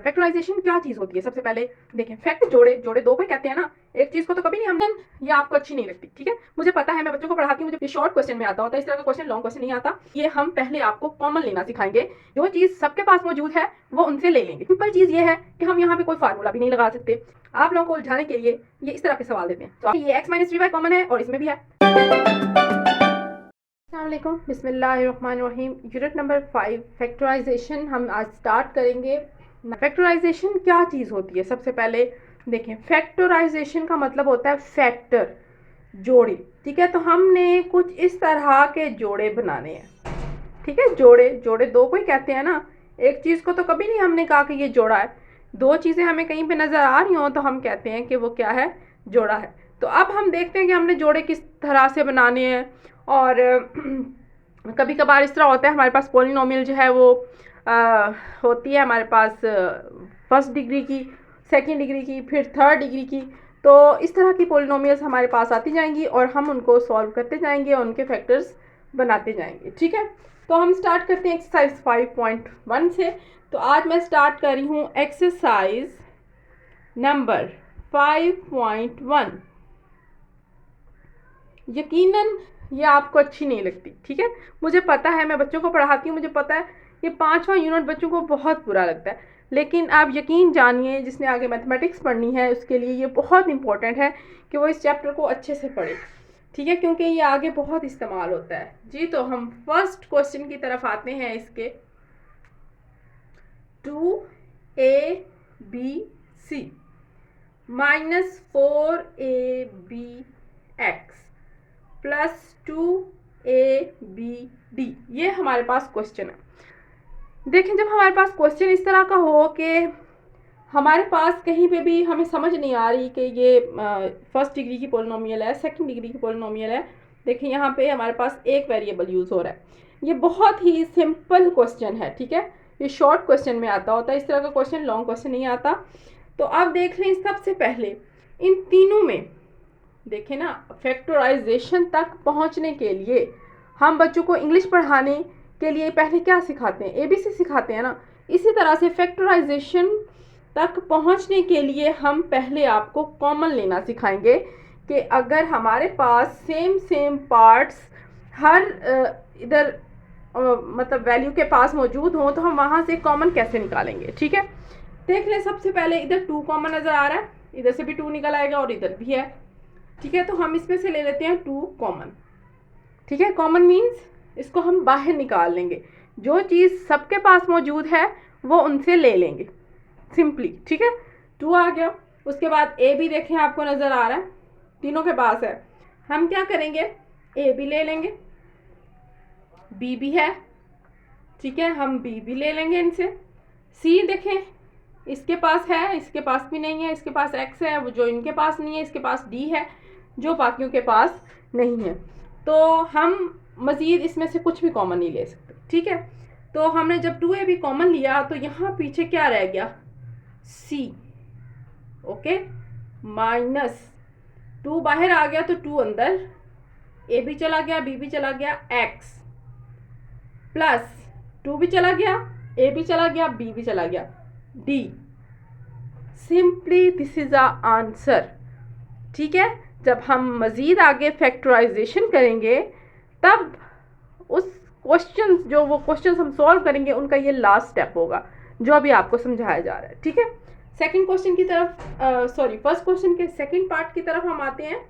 Factorisation क्या चीज होती है? सबसे पहले देखें, फैक्ट जोड़े जोड़े दो को कहते हैं ना, एक चीज को तो कभी नहीं हमने, ये आपको अच्छी नहीं लगती, ठीक है, मुझे पता है, मैं बच्चों को पढ़ाती हूँ, मुझे शॉर्ट क्वेश्चन में आता होता है, इस तरह का क्वेश्चन लॉन्ग क्वेश्चन नहीं आता। ये हम पहले आपको कॉमन लेना सिखाएंगे, जो चीज सबके पास मौजूद है वो उनसे ले लेंगे। सिंपल चीज ये है कि हम यहाँ पे कोई फार्मूला भी नहीं लगा सकते। आप लोगों को उलझाने के लिए ये इस तरह के सवाल देते हैं, तो ये x माइनस 3y कॉमन है और इसमें भी है। अस्सलामुअलैकुम, बिस्मिल्लाहिर्रहमानिर्रहीम। यूनिट नंबर 5 फैक्टराइजेशन हम आज स्टार्ट करेंगे। फैक्टराइजेशन क्या चीज़ होती है? सबसे पहले देखें, फैक्टराइजेशन का मतलब होता है फैक्टर, जोड़े, ठीक है। तो हमने कुछ इस तरह के जोड़े बनाने हैं, ठीक है। जोड़े जोड़े दो को ही कहते हैं ना, एक चीज़ को तो कभी नहीं हमने कहा कि ये जोड़ा है। दो चीज़ें हमें कहीं पे नज़र आ रही हों तो हम कहते हैं कि वो क्या है, जोड़ा है। तो अब हम देखते हैं कि हमने जोड़े किस तरह से बनाने हैं। और कभी कभार इस तरह होता है, हमारे पास पॉलिनोमियल जो है वो होती है हमारे पास फर्स्ट डिग्री की, सेकंड डिग्री की, फिर थर्ड डिग्री की। तो इस तरह की पॉलिनोमियल्स हमारे पास आती जाएंगी और हम उनको सॉल्व करते जाएंगे और उनके फैक्टर्स बनाते जाएंगे, ठीक है। तो हम स्टार्ट करते हैं एक्सरसाइज 5.1 से। तो आज मैं स्टार्ट कर रही हूँ एक्सरसाइज नंबर 5.1। यकीनन ये आपको अच्छी नहीं लगती, ठीक है, मुझे पता है, मैं बच्चों को पढ़ाती हूँ, मुझे पता है ये 5वां यूनिट बच्चों को बहुत बुरा लगता है। लेकिन आप यकीन जानिए, जिसने आगे मैथमेटिक्स पढ़नी है उसके लिए ये बहुत इंपॉर्टेंट है कि वो इस चैप्टर को अच्छे से पढ़े, ठीक है, क्योंकि ये आगे बहुत इस्तेमाल होता है जी। तो हम फर्स्ट क्वेश्चन की तरफ आते हैं। इसके 2abc minus 4abx plus 2abd, ये हमारे पास क्वेश्चन है। देखें, जब हमारे पास क्वेश्चन इस तरह का हो कि हमारे पास कहीं पे भी हमें समझ नहीं आ रही कि ये फर्स्ट डिग्री की पॉलिनोमियल है, सेकंड डिग्री की पॉलिनोमियल है। देखें, यहाँ पे हमारे पास एक वेरिएबल यूज़ हो रहा है। ये बहुत ही सिंपल क्वेश्चन है, ठीक है, ये शॉर्ट क्वेश्चन में आता होता है, इस तरह का क्वेश्चन लॉन्ग क्वेश्चन नहीं आता। तो अब देख लें, सबसे पहले इन तीनों में देखें ना, फैक्टराइजेशन तक पहुंचने के लिए हम बच्चों को इंग्लिश पढ़ाने के लिए पहले क्या सिखाते हैं, एबीसी सिखाते हैं ना। इसी तरह से फैक्टराइजेशन तक पहुंचने के लिए हम पहले आपको कॉमन लेना सिखाएंगे कि अगर हमारे पास सेम सेम पार्ट्स हर इधर मतलब वैल्यू के पास मौजूद हों तो हम वहाँ से कॉमन कैसे निकालेंगे, ठीक है। देख लें, सबसे पहले इधर 2 कॉमन नज़र आ रहा है, इधर से भी 2 निकल आएगा और इधर भी है, ठीक है। तो हम इसमें से ले लेते हैं 2 कॉमन, ठीक है। कॉमन मीन्स इसको हम बाहर निकाल लेंगे, जो चीज़ सबके पास मौजूद है वो उनसे ले लेंगे सिंपली, ठीक है। 2 आ गया। उसके बाद ए भी देखें, आपको नज़र आ रहा है, तीनों के पास है। हम क्या करेंगे, ए भी ले लेंगे, बी भी है, ठीक है, हम बी भी ले लेंगे इनसे। सी देखें, इसके पास है, इसके पास भी नहीं है, इसके पास एक्स है, वो जो इनके पास नहीं है, इसके पास डी है, जो बाकियों के पास नहीं है। तो हम मज़ीद इसमें से कुछ भी कॉमन नहीं ले सकते, ठीक है। तो हमने जब 2a भी कॉमन लिया तो यहाँ पीछे क्या रह गया, c, ओके, माइनस 2 बाहर आ गया तो 2 अंदर, a भी चला गया, b भी चला गया, x प्लस 2 भी चला गया, a भी चला गया, b भी चला गया, d। Simply this is a answer, ठीक है। जब हम मज़ीद आगे फैक्टराइजेशन करेंगे तब उस क्वेश्चन, जो वो क्वेश्चन हम सॉल्व करेंगे, उनका ये लास्ट स्टेप होगा जो अभी आपको समझाया जा रहा है, ठीक है। सेकंड क्वेश्चन की तरफ, फर्स्ट क्वेश्चन के सेकंड पार्ट की तरफ हम आते हैं।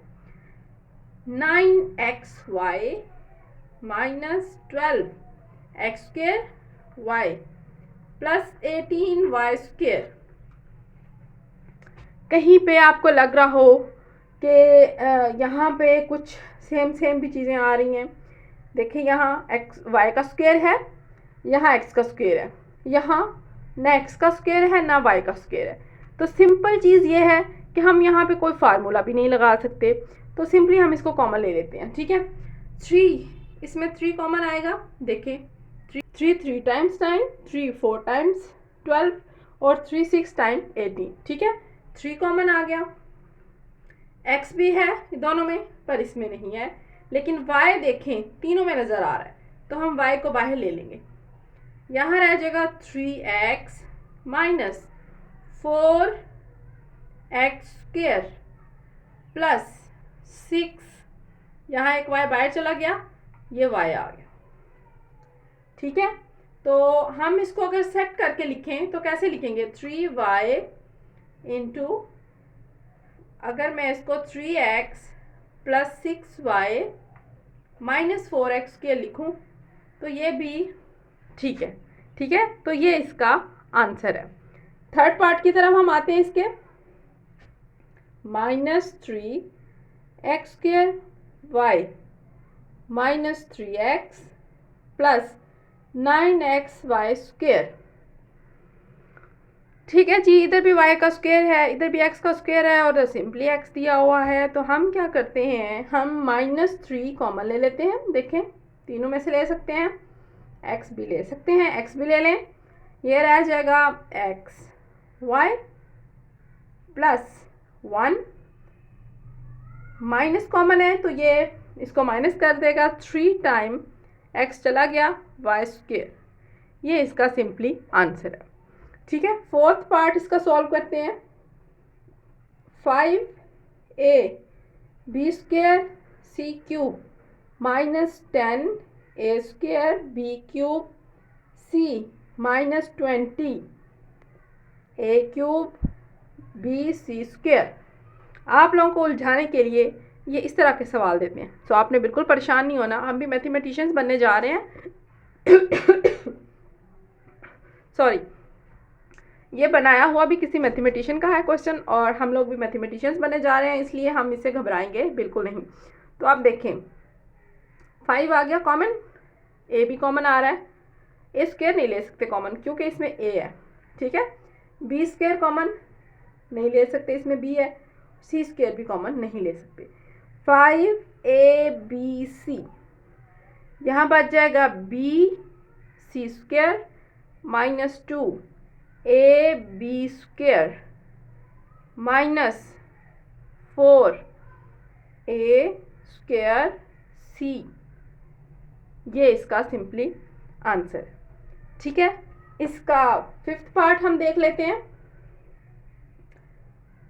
9xy minus 12x² y plus 18y²। कहीं पे आपको लग रहा हो कि यहाँ पे कुछ सेम सेम भी चीज़ें आ रही हैं। देखिए, यहाँ एक्स वाई का स्क्वायर है, यहाँ एक्स का स्क्वायर है, यहाँ ना एक्स का स्क्वायर है ना वाई का स्क्वायर है। तो सिंपल चीज़ ये है कि हम यहाँ पे कोई फार्मूला भी नहीं लगा सकते, तो सिंपली हम इसको कॉमन ले लेते हैं, ठीक है। 3, इसमें 3 कॉमन आएगा। देखिए, 3 टाइम्स 9, 3 4 टाइम्स 12 और 3 6 टाइम 18, ठीक है। 3 कॉमन आ गया। x भी है दोनों में पर इसमें नहीं है, लेकिन y देखें तीनों में नज़र आ रहा है, तो हम y को बाहर ले लेंगे। यहाँ रह जाएगा 3x माइनस 4x² प्लस 6, यहाँ एक y बाहर चला गया, ये y आ गया। ठीक है, तो हम इसको अगर सेट करके लिखें तो कैसे लिखेंगे? 3y इंटू, अगर मैं इसको 3x plus 6y minus 4x² लिखूं तो ये भी ठीक है। ठीक है, तो ये इसका आंसर है। थर्ड पार्ट की तरफ हम आते हैं इसके। -3x² y minus 3x plus 9xy²। ठीक है जी, इधर भी y का स्क्वायर है, इधर भी x का स्क्वायर है और सिंपली x दिया हुआ है। तो हम क्या करते हैं, हम -3 कॉमन ले लेते हैं। देखें, तीनों में से ले सकते हैं, x भी ले सकते हैं, x भी ले लें। ये रह जाएगा xy प्लस 1, माइनस कॉमन है तो ये इसको माइनस कर देगा, 3 टाइम x चला गया y²। ये इसका सिंपली आंसर है। ठीक है, फोर्थ पार्ट इसका सॉल्व करते हैं। 5ab² c³ minus 10a² b³ minus 20a³ bc²। आप लोगों को उलझाने के लिए ये इस तरह के सवाल देते हैं। तो आपने बिल्कुल परेशान नहीं होना, हम भी मैथमेटिशियंस बनने जा रहे हैं। सॉरी, ये बनाया हुआ भी किसी मैथमेटिशियन का है क्वेश्चन, और हम लोग भी मैथमेटिशियंस बनने जा रहे हैं, इसलिए हम इससे घबराएंगे बिल्कुल नहीं। तो आप देखें, 5 आ गया कॉमन, a भी कॉमन आ रहा है, a² नहीं ले सकते कॉमन क्योंकि इसमें a है। ठीक है, b² कॉमन नहीं ले सकते, इसमें b है। c² भी कॉमन नहीं ले सकते। 5abc, यहाँ बच जाएगा bc² minus 2ab² minus 4a²c। ये इसका सिंपली आंसर। ठीक है, इसका फिफ्थ पार्ट हम देख लेते हैं।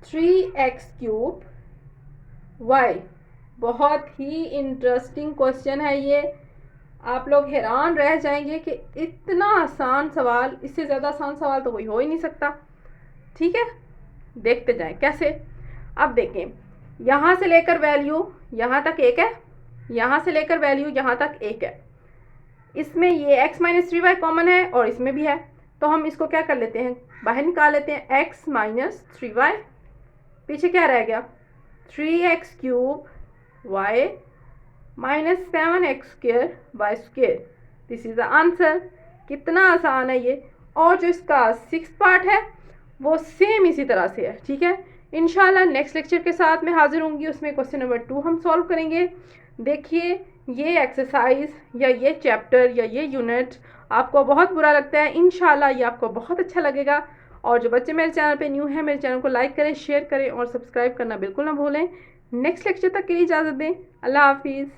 3x³ y, बहुत ही इंटरेस्टिंग क्वेश्चन है ये। आप लोग हैरान रह जाएंगे कि इतना आसान सवाल, इससे ज़्यादा आसान सवाल तो कोई हो ही नहीं सकता। ठीक है, देखते जाएं कैसे। अब देखें, यहाँ से लेकर वैल्यू यहाँ तक 1 है, यहाँ से लेकर वैल्यू यहाँ तक 1 है। इसमें ये x माइनस 3y कॉमन है और इसमें भी है, तो हम इसको क्या कर लेते हैं, बाहर निकाल लेते हैं। x माइनस 3y, पीछे क्या रह गया, 3x³ y minus 7x² y²। This is the answer. कितना आसान है ये। और जो इसका 6th पार्ट है वो सेम इसी तरह से है। ठीक है, इंशाल्लाह नेक्स्ट लेक्चर के साथ मैं हाजिर होंगी, उसमें क्वेश्चन नंबर 2 हम सॉल्व करेंगे। देखिए, ये एक्सरसाइज या ये चैप्टर या ये यूनिट आपको बहुत बुरा लगता है, इंशाल्लाह ये आपको बहुत अच्छा लगेगा। और जो बच्चे मेरे चैनल पे न्यू हैं, मेरे चैनल को लाइक करें, शेयर करें और सब्सक्राइब करना बिल्कुल ना भूलें। नेक्स्ट लेक्चर तक के लिए इजाज़त दें। अल्लाह हाफिज़।